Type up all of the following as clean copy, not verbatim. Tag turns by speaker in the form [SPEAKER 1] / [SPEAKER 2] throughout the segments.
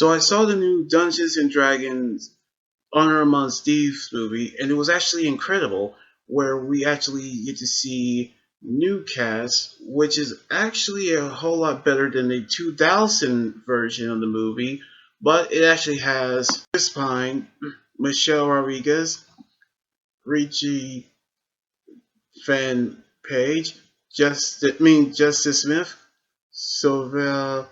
[SPEAKER 1] So I saw the new Dungeons and Dragons Honor Amongst Thieves movie, and it was actually incredible. Where we actually get to see new cast, which is actually a whole lot better than the 2000 version of the movie. But it actually has Chris Pine, Michelle Rodriguez, Richie Van Page, Justice Smith, Sylvia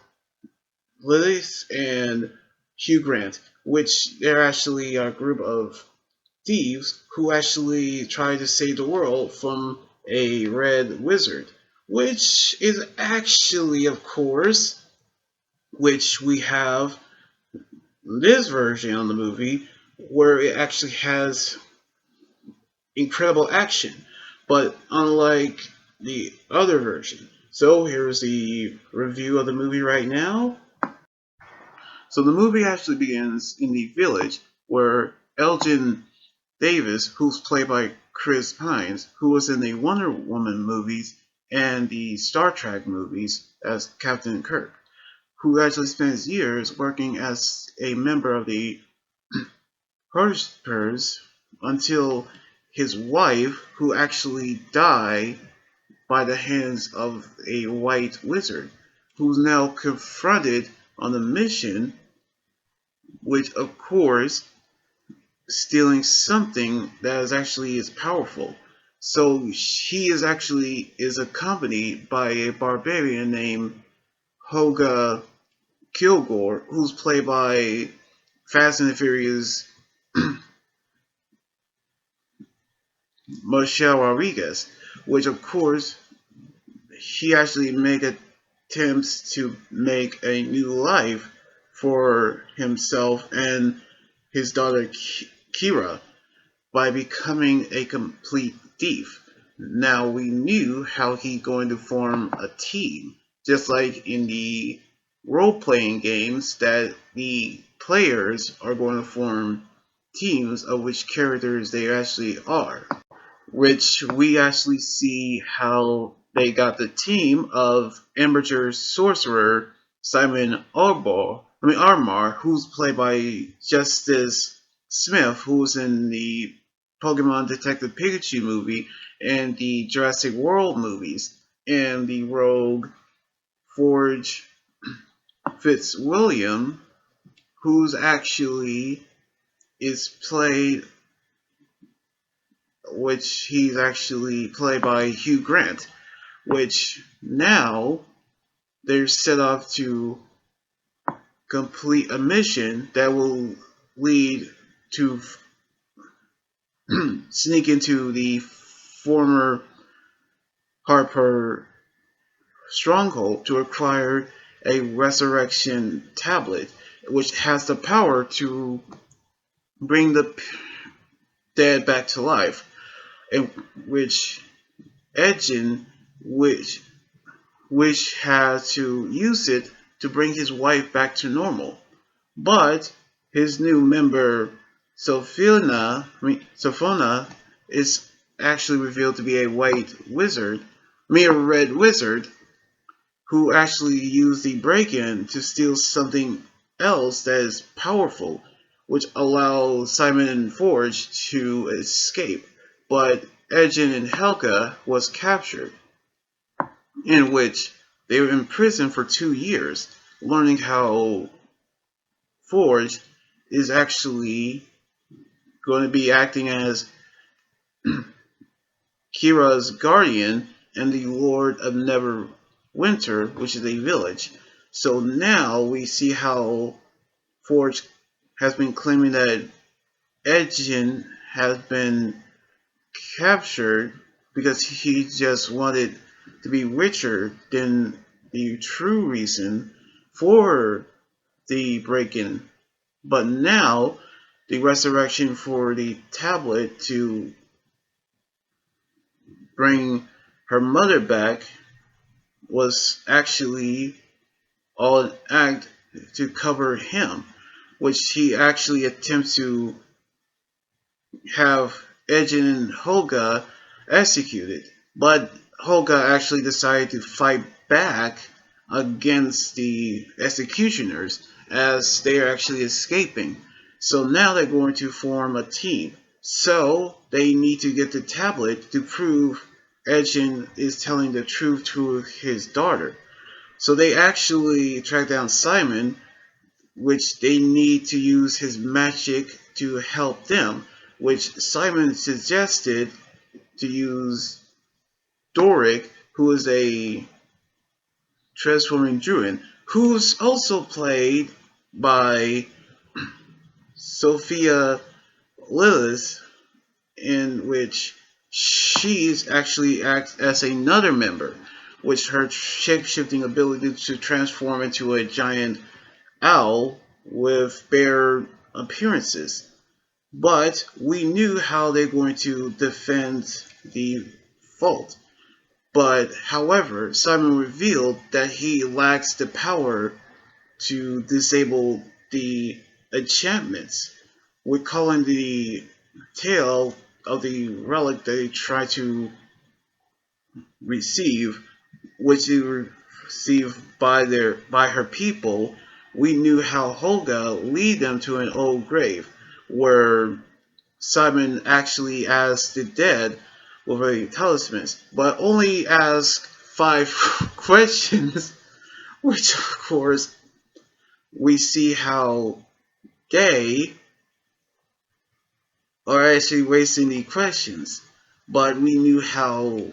[SPEAKER 1] Lillis, and Hugh Grant, which they're actually a group of thieves who actually try to save the world from a red wizard, which is actually, of course, which we have this version of the movie where it actually has incredible action, but unlike the other version. So here's the review of the movie right now. So the movie actually begins in the village where Elgin Davis, who's played by Chris Pines, who was in the Wonder Woman movies and the Star Trek movies as Captain Kirk, who actually spends years working as a member of the Purge until his wife, who actually died by the hands of a white wizard, who's now confronted on a mission, which of course stealing something that is powerful. So he is accompanied by a barbarian named Hoga Kilgore, who's played by Fast and the Furious Michelle Rodriguez, which of course he actually make attempts to make a new life for himself and his daughter Kira by becoming a complete thief. Now we knew how he's going to form a team, just like in the role-playing games that the players are going to form teams of which characters they actually are. Which we actually see how they got the team of amateur sorcerer Simon Armar, who's played by Justice Smith, who's in the Pokemon Detective Pikachu movie and the Jurassic World movies, and the rogue Forge Fitzwilliam, who's actually is played which he's actually played by Hugh Grant, which now they're set off to complete a mission that will lead to sneak into the former Harper stronghold to acquire a resurrection tablet, which has the power to bring the dead back to life, and which Edgin, which has to use it to bring his wife back to normal. But his new member, Sophona, is actually revealed to be a red wizard, who actually used the break-in to steal something else that is powerful, which allows Simon and Forge to escape. But Edgin and Helga was captured, in which they were imprisoned for 2 years, learning how Forge is actually going to be acting as Kira's guardian and the Lord of Neverwinter, which is a village. So now we see how Forge has been claiming that Edgin has been captured because he just wanted to be richer than the true reason for the break-in. But now, the resurrection for the tablet to bring her mother back was actually all an act to cover him, which he actually attempts to have Edgin and Holga executed. But Holga actually decided to fight back against the executioners, as they are actually escaping. So now they're going to form a team. So they need to get the tablet to prove Edgen is telling the truth to his daughter. So they actually track down Simon, which they need to use his magic to help them, which Simon suggested to use Doric, who is a transforming druid, who's also played by Sophia Lillis, in which she's actually acts as another member, which her shape-shifting ability to transform into a giant owl with bear appearances. But we knew how they're going to defend the vault. But however, Simon revealed that he lacks the power to disable the enchantments. We're calling the tale of the relic that they try to receive, which is received by her people. We knew how Holga lead them to an old grave, where Simon actually asked the dead with a talisman, but only asked 5 questions, which of course we see how they are actually wasting the questions. But we knew how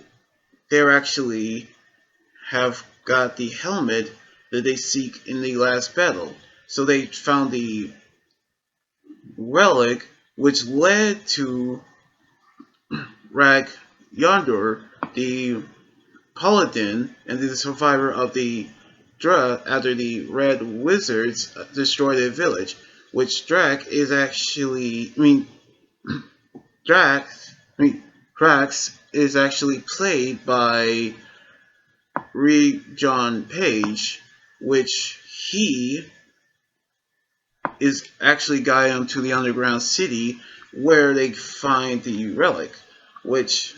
[SPEAKER 1] they're actually have got the helmet that they seek in the last battle. So they found the relic, which led to Rag Yondur, the paladin and the survivor of the Dra after the Red Wizards destroyed their village. Which Drac is actually, Drax, Drax is actually played by Reed John Page, which he is actually guiding them to the underground city where they find the relic, which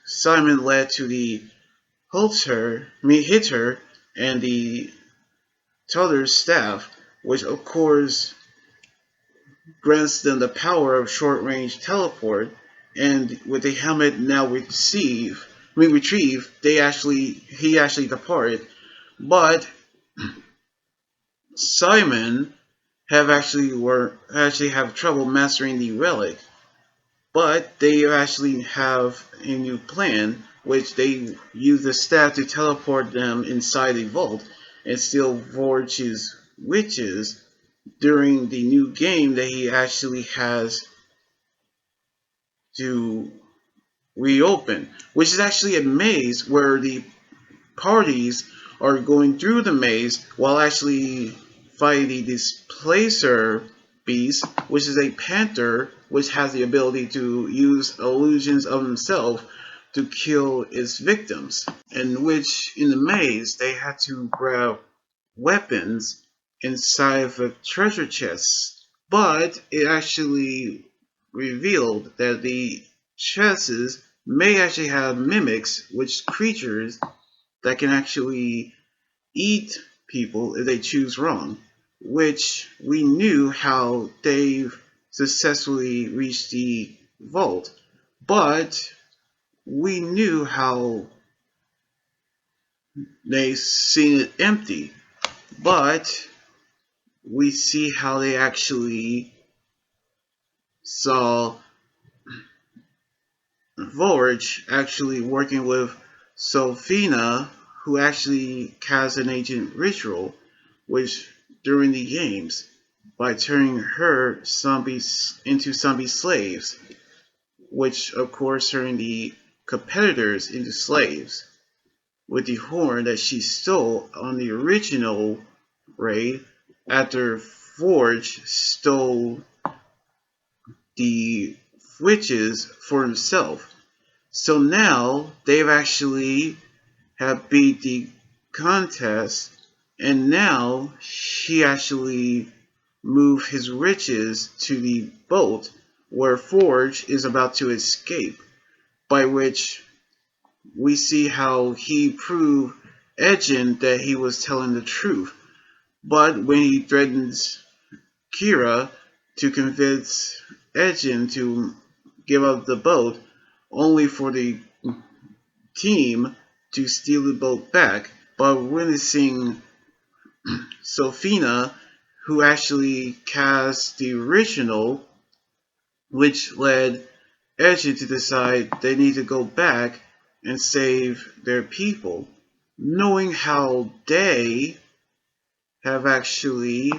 [SPEAKER 1] Simon led to the Hitter, and the Tutter's staff, which of course grants them the power of short-range teleport. And with the helmet now retrieved, he actually departed. But Simon actually have trouble mastering the relic. But they actually have a new plan, which they use the staff to teleport them inside a vault and steal Vorge's witches during the new game that he actually has to reopen, which is actually a maze where the parties are going through the maze while actually fighting the Displacer Beast, which is a panther which has the ability to use illusions of himself to kill its victims. In which, in the maze, they had to grab weapons inside of a treasure chest. But it actually revealed that the chests may actually have mimics, which creatures that can actually eat people if they choose wrong, which we knew how Dave successfully reached the vault, but we knew how they seen it empty, but we see how they actually saw Vorge actually working with Sophina, who actually cast an ancient ritual, which during the games, by turning her zombies into zombie slaves, which of course turning the competitors into slaves, with the horn that she stole on the original raid after Forge stole the witches for himself. So now they've actually have beat the contest, and now he actually moved his riches to the boat where Forge is about to escape, by which we see how he proved Edgin that he was telling the truth. But when he threatens Kira to convince Edgin to give up the boat, only for the team to steal the boat back, but witnessing Sophina, who actually cast the original, which led Edgin to decide they need to go back and save their people, knowing how they have actually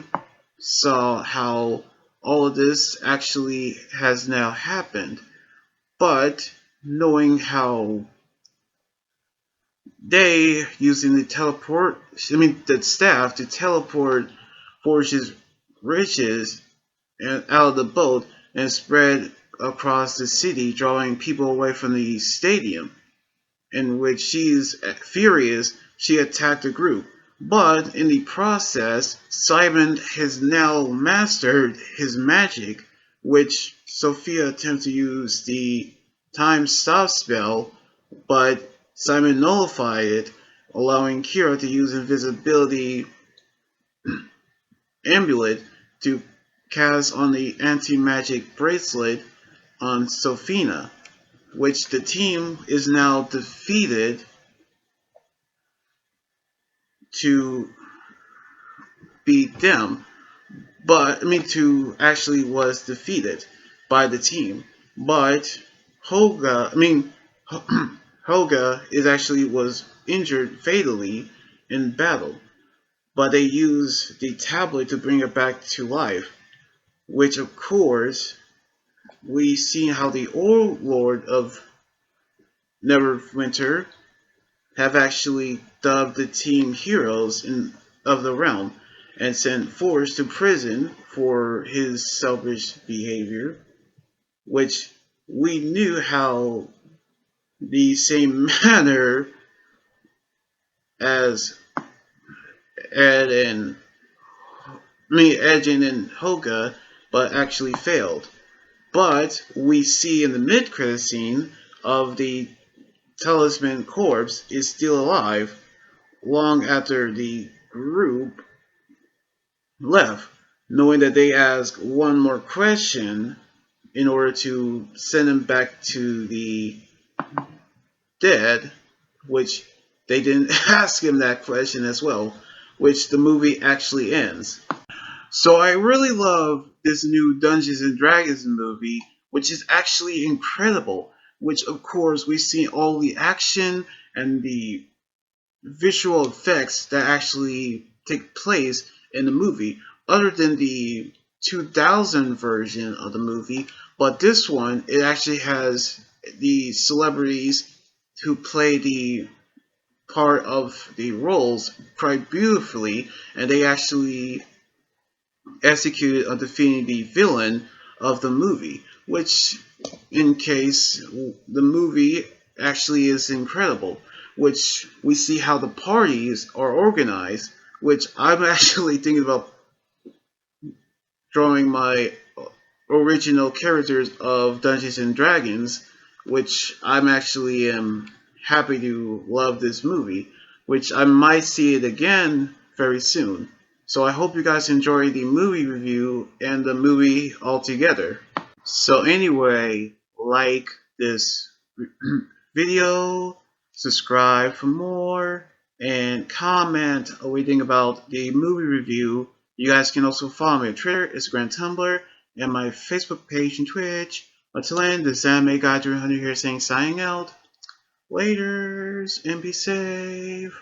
[SPEAKER 1] saw how all of this actually has now happened, but knowing how they using the staff to teleport Forge's riches and out of the boat and spread across the city, drawing people away from the stadium, in which she's furious, she attacked the group. But in the process, Simon has now mastered his magic, which Sophia attempts to use the time stop spell, but Simon nullified it, allowing Kira to use invisibility amulet to cast on the anti-magic bracelet on Sophina, which the team is now defeated to beat them, but to actually was defeated by the team. But Hoga is actually was injured fatally in battle, but they use the tablet to bring her back to life, which of course we see how the old Lord of Neverwinter have actually dubbed the team heroes of the realm and sent Force to prison for his selfish behavior, which we knew how the same manner as Ed and Edgin and Hoga, but actually failed. But we see in the mid-credit scene of the Talisman corpse is still alive long after the group left, knowing that they ask one more question in order to send him back to the dead, which they didn't ask him that question as well, which the movie actually ends. So I really love this new Dungeons and Dragons movie, which is actually incredible. Which of course we see all the action and the visual effects that actually take place in the movie, other than the 2000 version of the movie. But this one, it actually has the celebrities who play the part of the roles quite beautifully, and they actually executed on defeating the villain of the movie, which in case the movie actually is incredible, which we see how the parties are organized, which I'm actually thinking about drawing my original characters of Dungeons and Dragons, which I'm actually happy to love this movie, which I might see it again very soon. So I hope you guys enjoy the movie review and the movie altogether. So anyway, like this video, subscribe for more, and comment what you think about the movie review. You guys can also follow me on Twitter, Instagram, Tumblr, and my Facebook page and Twitch. Until then, this is Anime Guy 300 here saying signing out. Laters, and be safe.